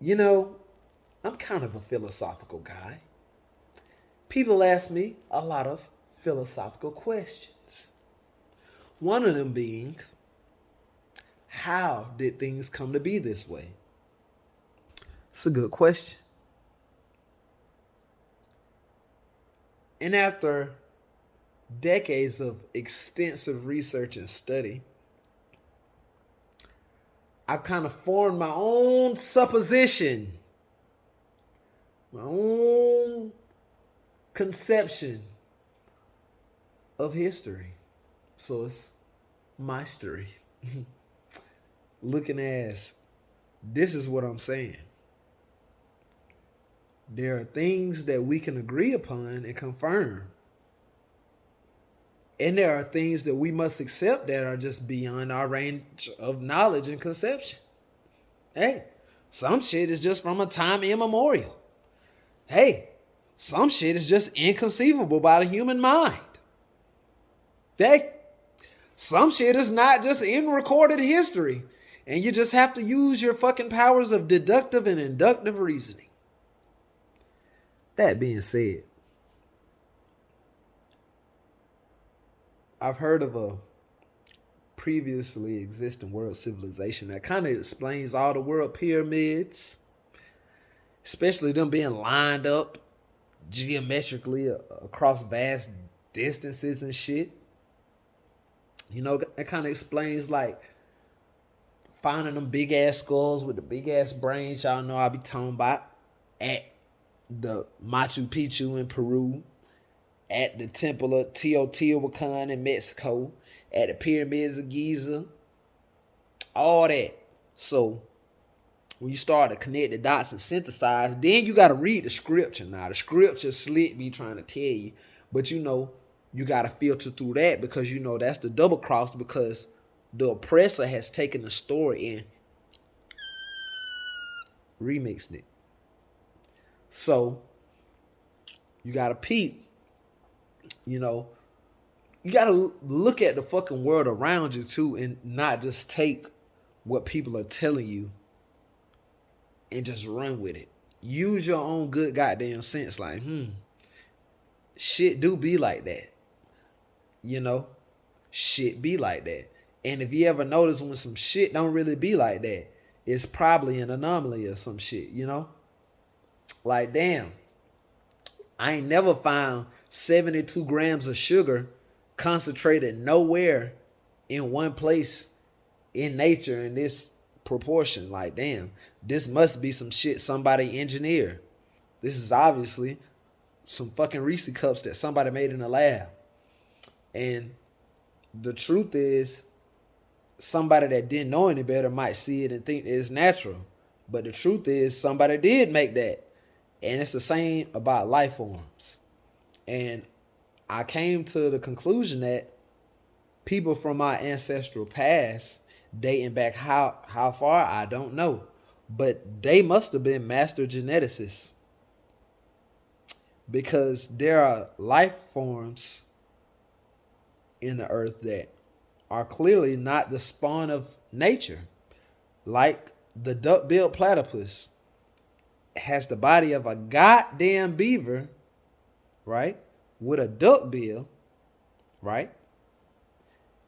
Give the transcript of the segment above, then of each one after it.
You know, I'm kind of a philosophical guy. People ask me a lot of philosophical questions. One of them being, how did things come to be this way? It's a good question. And after decades of extensive research and study, I've kind of formed my own supposition, my own conception of history. So it's my story. Looking as this is what I'm saying. There are things that we can agree upon and confirm. And there are things that we must accept that are just beyond our range of knowledge and conception. Hey, some shit is just from a time immemorial. Hey, some shit is just inconceivable by the human mind. Hey, some shit is not just in recorded history. And you just have to use your fucking powers of deductive and inductive reasoning. That being said, I've heard of a previously existing world civilization that kind of explains all the world pyramids, especially them being lined up geometrically across vast distances and shit. You know, that kind of explains like finding them big ass skulls with the big ass brains. Y'all know I be talking about at the Machu Picchu in Peru, at the Temple of Teotihuacan in Mexico, at the Pyramids of Giza, all that. So when you start to connect the dots and synthesize, then you got to read the scripture. Now the scripture slick me trying to tell you, but you know you got to filter through that because you know that's the double cross because the oppressor has taken the story and remixed it. So you got to peep, you know, you got to look at the fucking world around you too and not just take what people are telling you and just run with it. Use your own good goddamn sense like, shit do be like that. You know, shit be like that. And if you ever notice when some shit don't really be like that, it's probably an anomaly or some shit, you know? Like, damn, I ain't never found 72 grams of sugar concentrated nowhere in one place in nature in this proportion. Like, damn, this must be some shit somebody engineered. This is obviously some fucking Reese cups that somebody made in a lab. And the truth is, somebody that didn't know any better might see it and think it's natural. But the truth is, somebody did make that. And it's the same about life forms. And I came to the conclusion that people from our ancestral past, dating back how far, I don't know. But they must have been master geneticists. Because there are life forms in the earth that are clearly not the spawn of nature. Like the duck-billed platypus has the body of a goddamn beaver, right? With a duck bill, right?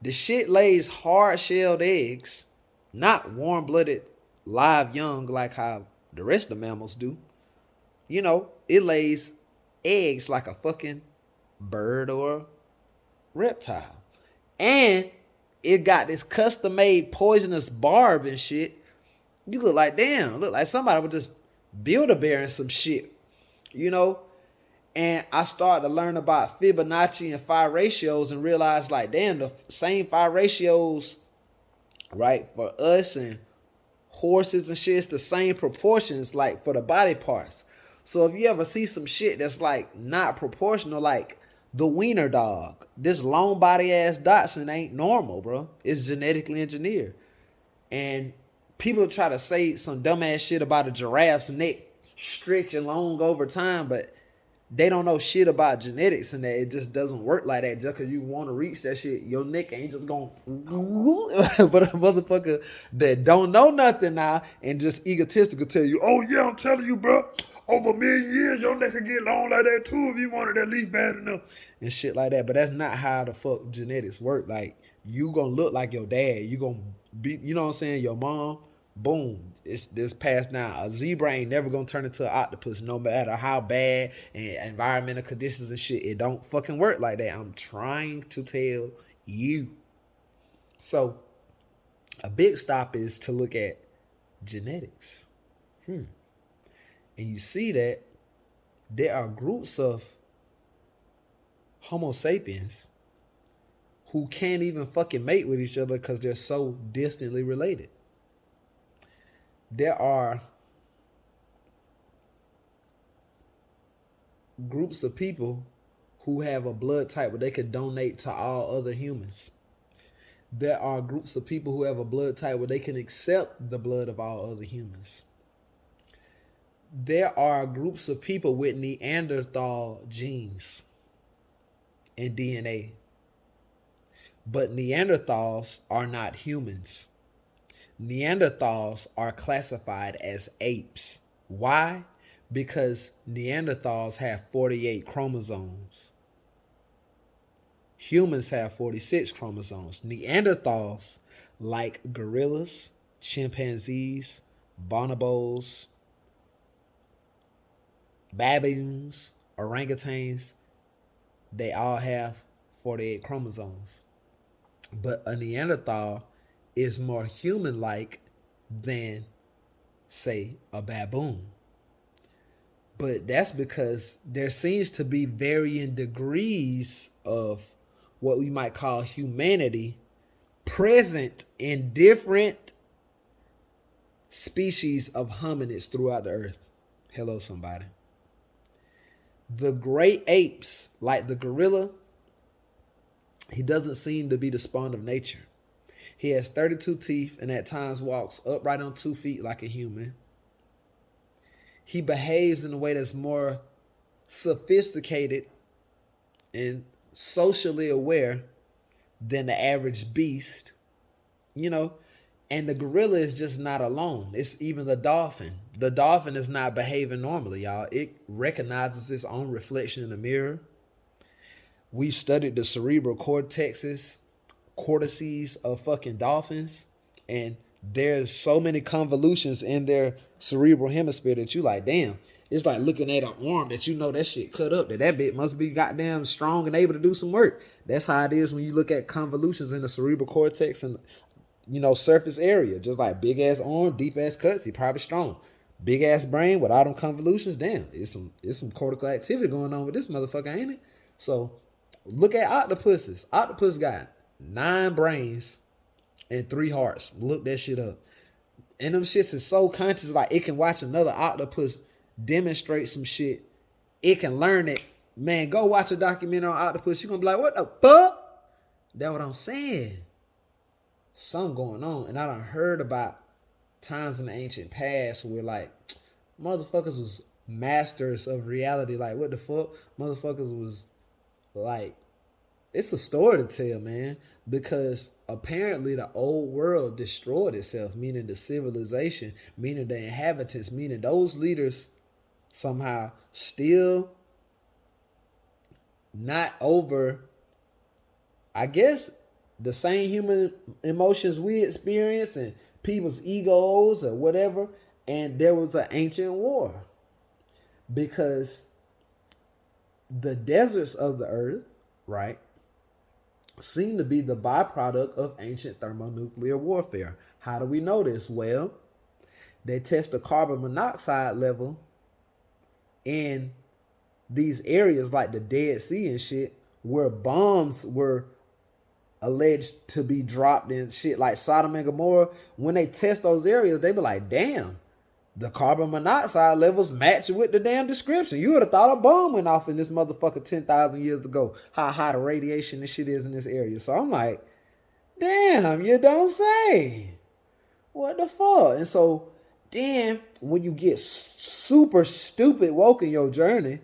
The shit lays hard-shelled eggs, not warm-blooded live young like how the rest of mammals do. You know, it lays eggs like a fucking bird or reptile. And it got this custom-made poisonous barb and shit. You look like, damn, look like somebody would just build a bear and some shit, you know? And I started to learn about Fibonacci and phi ratios and realized, like, damn, the same phi ratios, right, for us and horses and shit, it's the same proportions, like, for the body parts. So if you ever see some shit that's, like, not proportional, like the wiener dog, this long body ass Dachshund ain't normal, bro. It's genetically engineered. And people try to say some dumbass shit about a giraffe's neck stretching long over time, but they don't know shit about genetics and that it just doesn't work like that. Just because you want to reach that shit, your neck ain't just going but a motherfucker that don't know nothing now and just egotistical tell you, oh yeah, I'm telling you, bro, over a million years your neck could get long like that too if you wanted at least bad enough and shit like that. But that's not how the fuck genetics work. Like, you gonna look like your dad, you gonna be, you know what I'm saying, your mom, boom, it's this passed down. A zebra ain't never gonna turn into an octopus, no matter how bad and environmental conditions and shit. It don't fucking work like that. I'm trying to tell you. So a big stop is to look at genetics. And you see that there are groups of Homo sapiens who can't even fucking mate with each other because they're so distantly related. There are groups of people who have a blood type where they could donate to all other humans. There are groups of people who have a blood type where they can accept the blood of all other humans. There are groups of people with Neanderthal genes and DNA. But Neanderthals are not humans. Neanderthals are classified as apes. Why? Because Neanderthals have 48 chromosomes. Humans have 46 chromosomes. Neanderthals, like gorillas, chimpanzees, bonobos, baboons, orangutans, they all have 48 chromosomes. But a Neanderthal is more human-like than, say, a baboon. But that's because there seems to be varying degrees of what we might call humanity present in different species of hominids throughout the earth. Hello, somebody. The great apes, like the gorilla, he doesn't seem to be the spawn of nature. He has 32 teeth and at times walks upright on 2 feet like a human. He behaves in a way that's more sophisticated and socially aware than the average beast, you know. And the gorilla is just not alone. It's even the dolphin. The dolphin is not behaving normally, y'all. It recognizes its own reflection in the mirror. We've studied the cerebral cortices of fucking dolphins, and there's so many convolutions in their cerebral hemisphere that you like, damn, it's like looking at an arm that you know that shit cut up, that bit must be goddamn strong and able to do some work. That's how it is when you look at convolutions in the cerebral cortex and, you know, surface area. Just like big ass arm, deep ass cuts, he probably strong. Big ass brain with all them convolutions, damn, it's some cortical activity going on with this motherfucker, ain't it? So look at octopuses. Octopus got 9 brains and 3 hearts. Look that shit up. And them shits is so conscious, like it can watch another octopus demonstrate some shit. It can learn it. Man, go watch a documentary on octopus. You're gonna be like, what the fuck? That's what I'm saying. Something going on. And I done heard about times in the ancient past where like motherfuckers was masters of reality. Like, what the fuck? Motherfuckers was like, it's a story to tell, man, because apparently the old world destroyed itself, meaning the civilization, meaning the inhabitants, meaning those leaders somehow still not over, I guess, the same human emotions we experience and people's egos or whatever. And there was an ancient war because the deserts of the earth, right, seem to be the byproduct of ancient thermonuclear warfare. How do we know this? Well, they test the carbon monoxide level in these areas like the Dead Sea and shit, where bombs were alleged to be dropped in shit like Sodom and Gomorrah. When they test those areas, they be like, damn, the carbon monoxide levels match with the damn description. You would have thought a bomb went off in this motherfucker 10,000 years ago. How high the radiation and shit is in this area. So I'm like, damn, you don't say. What the fuck? And so then when you get super stupid woke in your journey,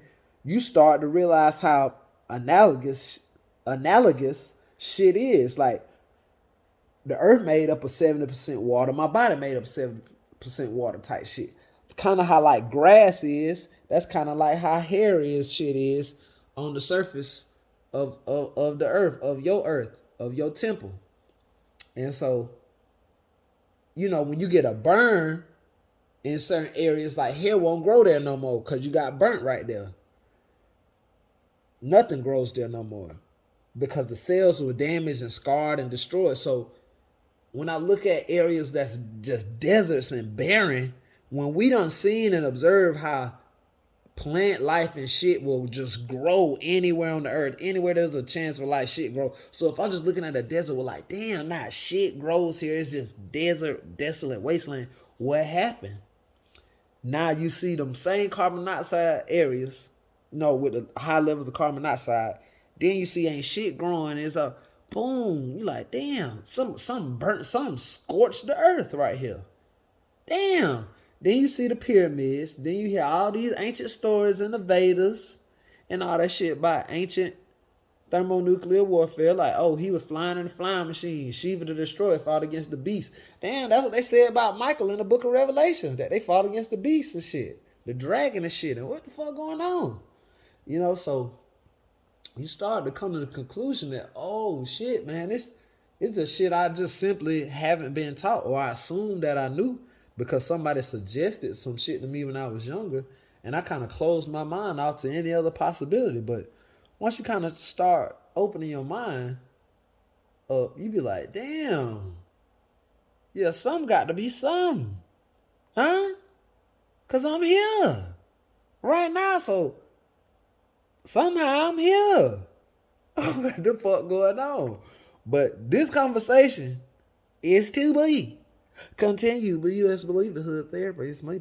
you start to realize how analogous shit is. Like, the earth made up of 70% water. My body made up 70% water type shit. Kind of how like grass is. That's kind of like how hair is, shit is on the surface of the earth, of your temple. And so, when you get a burn in certain areas, like hair won't grow there no more because you got burnt right there. Nothing grows there no more because the cells were damaged and scarred and destroyed. So when I look at areas that's just deserts and barren, when we done seen and observed how plant life and shit will just grow anywhere on the earth, anywhere there's a chance for like shit grow. So if I'm just looking at a desert, we're like, damn, nah, shit grows here. It's just desert, desolate wasteland. What happened? Now you see them same carbon dioxide areas, with the high levels of carbon dioxide. Then you see ain't shit growing. It's a boom. You like, damn, some burnt, some scorched the earth right here. Damn. Then you see the pyramids. Then you hear all these ancient stories in the Vedas and all that shit about ancient thermonuclear warfare. Like, oh, he was flying in the flying machine. Shiva the Destroyer fought against the beast. Damn, that's what they said about Michael in the book of Revelation, that they fought against the beast and shit. The dragon and shit. And what the fuck going on? So you start to come to the conclusion that, oh, shit, man, it's a shit I just simply haven't been taught, or I assumed that I knew because somebody suggested some shit to me when I was younger, and I kind of closed my mind out to any other possibility. But once you kind of start opening your mind up, you be like, damn, yeah, some got to be some, huh? Because I'm here right now, so somehow I'm here. What the fuck going on? But this conversation is to be continued. But you best believe the hood therapy is me.